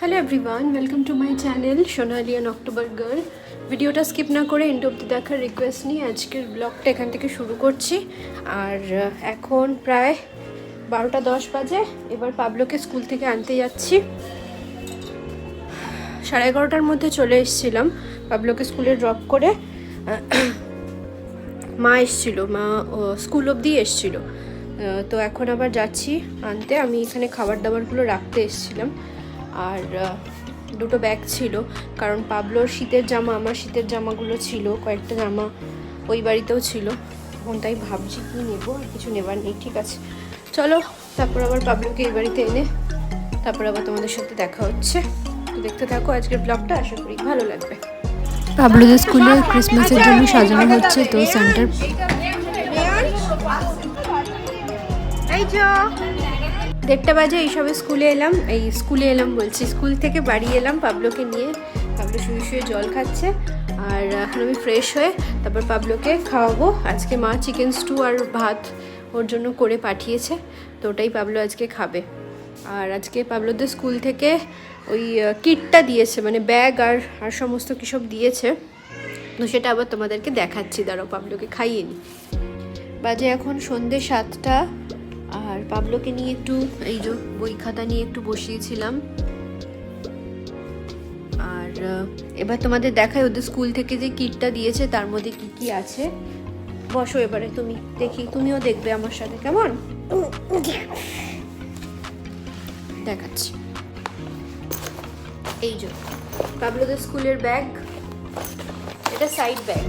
Hello everyone, welcome to my channel Sonali and October girl. ভিডিওটা skip না করে and অবধি দেখার রিকোয়েস্ট নিয়ে আজকের ব্লগটা এখান থেকে শুরু করছি। আর এখন প্রায় 12টা 10 বাজে। এবার পাবলোকে স্কুল থেকে আনতে যাচ্ছি। 11:30টার মধ্যে চলে এসেছিলাম পাবলোকে স্কুলে ড্রপ করে। মা এসেছিলো, মা স্কুল অবধি এসেছিলো। তো এখন আবার যাচ্ছি আনতে। আমি এখানে খাবার দাবারগুলো রাখতে এসেছিলাম। আর দুটো ব্যাগ ছিল, কারণ পাবলোর শীতের জামা, আমার শীতের জামাগুলো ছিল, কয়েকটা জামা ওই বাড়িতেও ছিল। এখন তাই ভাবছি কী নেবো, আর কিছু নেবার নেই। ঠিক আছে, চলো তারপর আবার পাবলোকে এই বাড়িতে এনে তারপর আবার তোমাদের সাথে দেখা হচ্ছে। তো দেখতে থাকো আজকের ব্লগটা, আশা করি ভালো লাগবে। পাবলোদের স্কুলে ক্রিসমাসের জন্য সাজানো হচ্ছে, তো সেন্টার এই যে 1:30 বাজে এইসবে স্কুলে এলাম বলছি, স্কুল থেকে বাড়ি এলাম পাবলোকে নিয়ে। পাবলো শুয়ে শুয়ে জল খাচ্ছে, আর এখন আমি ফ্রেশ হয়ে তারপর পাবলোকে খাওয়াবো। আজকে মা চিকেন স্টু আর ভাত ওর জন্য করে পাঠিয়েছে, তো ওটাই পাবলো আজকে খাবে। আর আজকে পাবলোদের স্কুল থেকে ওই কিটটা দিয়েছে, মানে ব্যাগ আর সমস্ত কিছু দিয়েছে। তো সেটা আবার তোমাদেরকে দেখাচ্ছি, দাঁড়াও পাবলোকে খাইয়ে নি। বাজে এখন সন্ধ্যে 7টা। আর পাবলোকে নিয়ে একটু এই যে বই খাতা নিয়ে একটু বসিয়েছিলাম। আর এবার তোমাদের দেখাই ওদের স্কুল থেকে যে কিটটা দিয়েছে তার মধ্যে কি কি আছে। বসো এবারে তুমি, দেখি তুমিও দেখবে আমার সাথে, কেমন দেখাচ্ছি। এই যে পাবলোদের স্কুলের ব্যাগ, এটা সাইড ব্যাগ।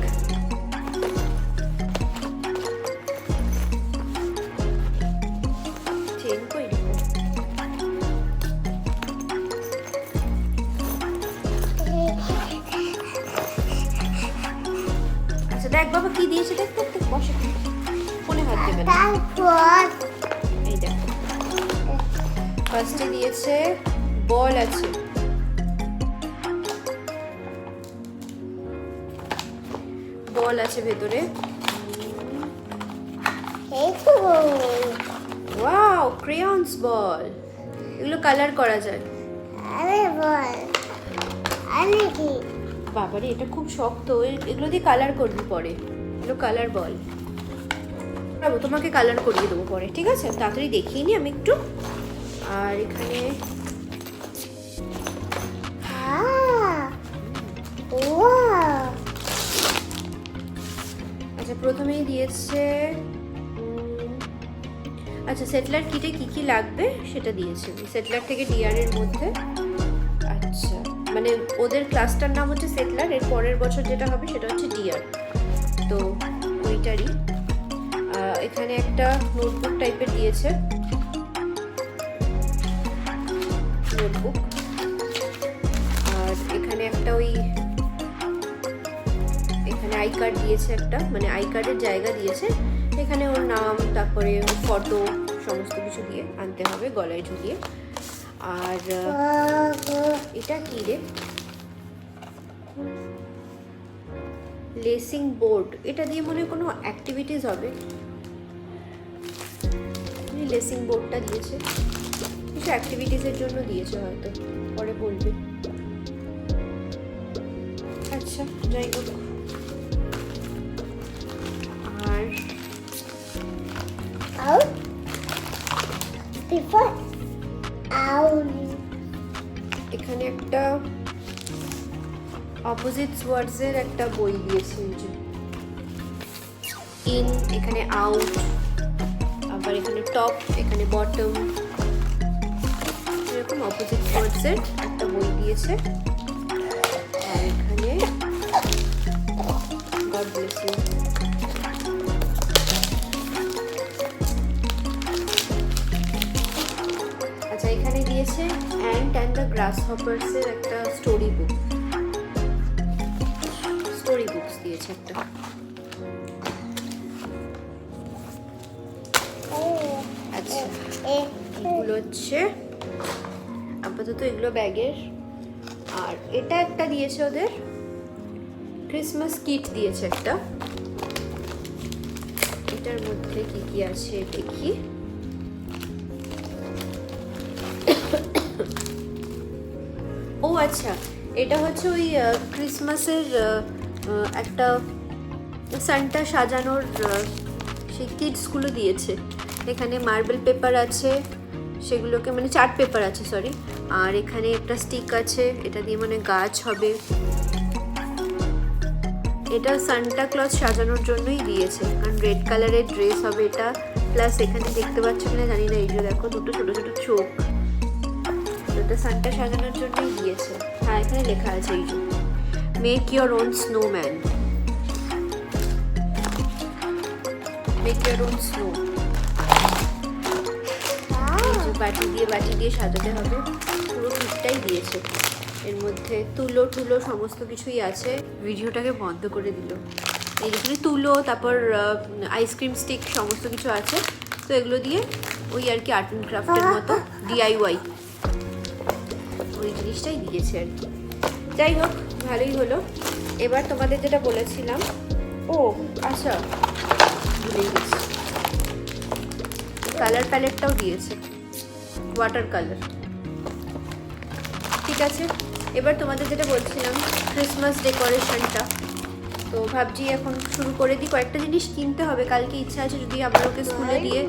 দেখ বাবা কি দিয়েছে, দেখ দেখ দেখ, বসে ফোনে হাত দেবে না। এই দেখো, ফার্স্টে দিয়েছে বল আছে, বল আছে ভেতরে। ওয়াও, ক্রেয়ন্স বল, এগুলো কালার করা যায়। বাবারে এটা খুব শক্ত, এগুলো দিয়ে কালার করবি পরে। এগুলো কালার বল, তোমাকে কালার করিয়ে দেবো পরে, ঠিক আছে? তাড়াতাড়ি দেখিয়ে নি আমি একটু। আর এখানে আচ্ছা প্রথমেই দিয়েছে, আচ্ছা সেটলার কিটে কি কি লাগবে সেটা দিয়েছে। সেটলার থেকে ডিআর এর মধ্যে, আচ্ছা মানে ওদের ক্লাসটার নাম হচ্ছে সেটলার, এর পরের বছর যেটা হবে সেটা হচ্ছে ডিআর, তো ওইটারই। এখানে একটা নোটবুক টাইপের দিয়েছে, নোটবুক। আর এখানে একটা এখানে আই কার্ড দিয়েছে একটা, মানে আই কার্ডের জায়গা দিয়েছে। এখানে ওর নাম, তারপরে ওর ফটো, সমস্ত কিছু দিয়ে আনতে হবে গলায় ঝুলিয়ে। আর এটা কি রে, লেসিং বোর্ড, এটা দিয়ে মনে হয় কোনো অ্যাক্টিভিটিস হবে। লেসিং বোর্ডটা দিয়েছে, কিছু অ্যাক্টিভিটিসের জন্য দিয়েছে হয়তো, পরে বলবে। আচ্ছা যাই হোক। আর এখানে একটা অপোজিটস ওয়ার্ডস এর একটা বই দিয়েছে, ইন, এখানে আউট, আবার এখানে টপ, এখানে বটম, এরকম অপোজিট ওয়ার্ডস এর একটা বই দিয়েছে। আর এখানে গড ব্লেস ইউ। আচ্ছা এখানে দিয়েছে অ্যান্ট অ্যান্ড দ্য গ্রাসহপার্স এর একটা স্টোরি বুকস দিয়েছে একটা। আচ্ছা এগুলো হচ্ছে আপাতত এগুলো ব্যাগের। আর এটা একটা দিয়েছে ওদের ক্রিসমাস কিট দিয়েছে একটা। এটার মধ্যে কি কি আছে দেখি। ও আচ্ছা, এটা হচ্ছে ওই ক্রিসমাসের একটা সান্টা সাজানোর সেই কিটসগুলো দিয়েছে। এখানে মার্বেল পেপার আছে, সেগুলোকে মানে চার্ট পেপার আছে সরি, আর এখানে একটা স্টিক আছে, এটা দিয়ে মানে গাছ হবে। এটা সান্টা ক্লজ সাজানোর জন্যই দিয়েছে, কারণ রেড কালারের ড্রেস হবে এটা। প্লাস এখানে দেখতে পাচ্ছ কিনা জানি না, এই যে দেখো দুটো ছোটো ছোটো চোখ, এটা সান্টা সাজানোর জন্যই দিয়েছে। হ্যাঁ এখানে লেখা আছে এই যে make your own snowman, make your own snow. বাটি দিয়ে সাজাতে হবে, পুরো কিটটাই দিয়েছে। এর মধ্যে তুলো টুলো সমস্ত কিছুই আছে। ভিডিওটাকে বন্ধ করে দিল। এই যেখানে তুলো, তারপর আইসক্রিম স্টিক সমস্ত কিছু আছে। তো এগুলো দিয়ে ওই আর কি আর্ট অ্যান্ড ক্রাফটের মতো DIY ওই জিনিসটাই দিয়েছে আর কি। যাই হোক ভালোই হলো। এবার তোমাদের যেটা বলেছিলাম, ও আচ্ছা ভুলেই গেছি, কালার প্যালেটটাও দিয়েছে, ওয়াটার কালার। ঠিক আছে, এবার তোমাদের যেটা বলছিলাম ক্রিসমাস ডেকোরেশনটা, তো ভাবছি এখন শুরু করে দিই। কয়েকটা জিনিস কিনতে হবে, কালকে ইচ্ছা আছে যদি আমরা ওকে স্কুলে দিয়ে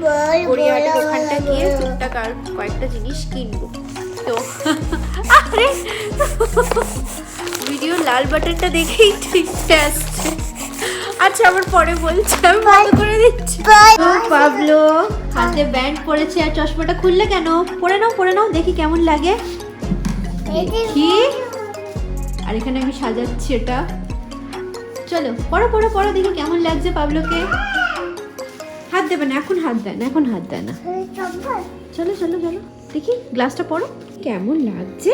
গড়িয়াহাটের ওখানটা গিয়ে টুকটাক আর কয়েকটা জিনিস কিনবো। তো ভিডিও লাল বাটনটা দেখেই ঠিকঠাক আসছে। আচ্ছা আবার পরে বলছি, আমি বন্ধ করে দিচ্ছি। পাবলো হাতে ব্যান্ড পরেছে আর চশমাটা খুললে কেন? পরে নাও দেখি কেমন লাগে। দেখি, আর এখানে আমি সাজাচ্ছি এটা। চলো পড়ো দেখি কেমন লাগছে পাবলোকে। হাত দেবে না এখন, হাত দেয় না। চলো দেখি গ্লাসটা পড়ো কেমন লাগছে।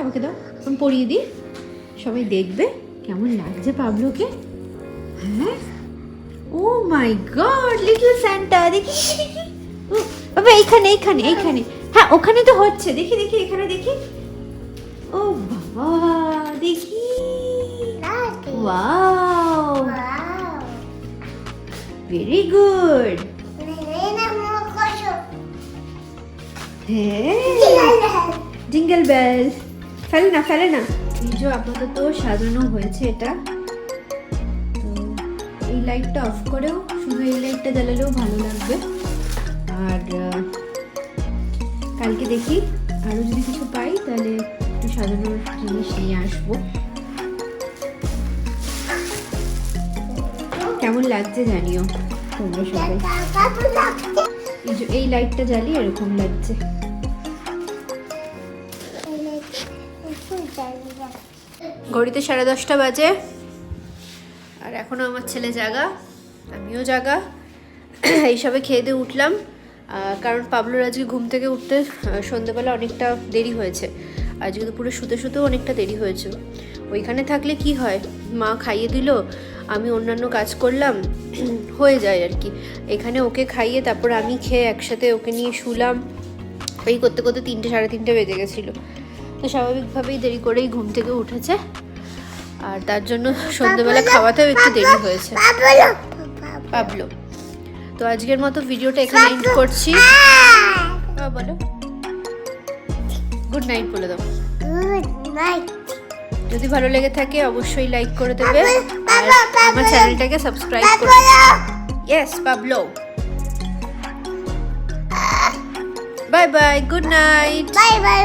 আমাকে দাও আমি পরিয়ে দিই, সবাই দেখবে কেমন লাগছে পাবলোকে। হ্যাঁ, ও মাই গড, লিটল সান্টা। দেখি বাবা, এইখানে। হ্যাঁ ওখানে তো হচ্ছে, দেখি এখানে দেখি। ও বাবা দেখি, ওয়াও ভেরি গুড। হ্যাঁ জিঙ্গল বেল, ফেলে না। এই যে আপাতত সাজানো হয়েছে এটা। তো এই লাইটটা অফ করেও শুধু এই লাইটটা জ্বালালেও ভালো লাগবে। আর কালকে দেখি আরো যদি কিছু পাই তাহলে একটু সাজানোর জিনিস নিয়ে আসবো। কেমন লাগছে জানিও তোমরা সবাই। এই লাইটটা জ্বালিয়ে এরকম লাগছে। ঘড়িতে 10:30 বাজে, আর এখনো আমার ছেলে জাগা, আমিও জাগা। এইসবে খেয়ে দিয়ে উঠলাম, কারণ পাবলোর আজকে ঘুম থেকে উঠতে সন্ধ্যেবেলা অনেকটা দেরি হয়েছে। আজকে তো পুরো শুতেও অনেকটা দেরি হয়েছে। ওইখানে থাকলে কি হয়, মা খাইয়ে দিল, আমি অন্যান্য কাজ করলাম, হয়ে যায় আর কি। এখানে ওকে খাইয়ে তারপর আমি খেয়ে একসাথে ওকে নিয়ে শুলাম, এই করতে 3টে 3:30 বেজে গেছিলো। তো স্বাভাবিকভাবেই দেরি করেই ঘুম থেকে উঠেছে, আর তার জন্য সন্ধ্যেবেলা খাওয়াতেও একটু দেরি হয়েছে। পাবলো, তো আজকের মতো ভিডিওটা এখানে এন্ড করছি। বলো গুড নাইট বলে দাও। যদি ভালো লেগে থাকে অবশ্যই লাইক করে দেবে, আর আমার চ্যানেলটাকে সাবস্ক্রাইব করে দেবে। Yes Pablo, bye bye, good night. Bye bye.